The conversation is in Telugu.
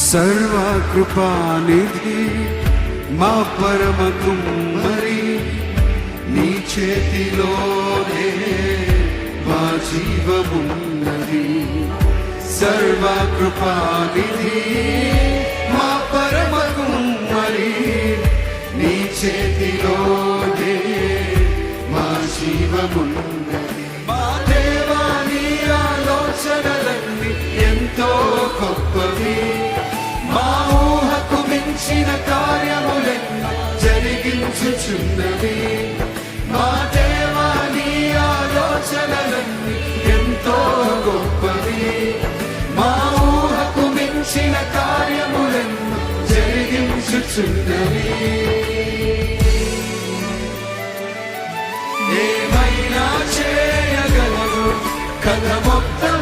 సర్వకృపానిధి మా పరమ కుమ్మరి, నీ చేతిలోనే మా జీవమున్నది. సర్వకృపానిధి మా పరమ కుమ్మరి, నీ చేతిలోనే మా జీవమున్నది. మా దేవా, నీ ఆలోచనలన్నీ ఎంతో గొప్పవి, మా ఊహకు మించిన కార్యములెన్నో జరిగించుచున్నవి. మా దేవా, నీ ఆలోచనలన్నీ ఎంతో గొప్పవి, మా ఊహకు మించిన కార్యములెన్నో జరిగించుచున్నవి. ఏమైనా చేయగలవు, కథ మొత్తం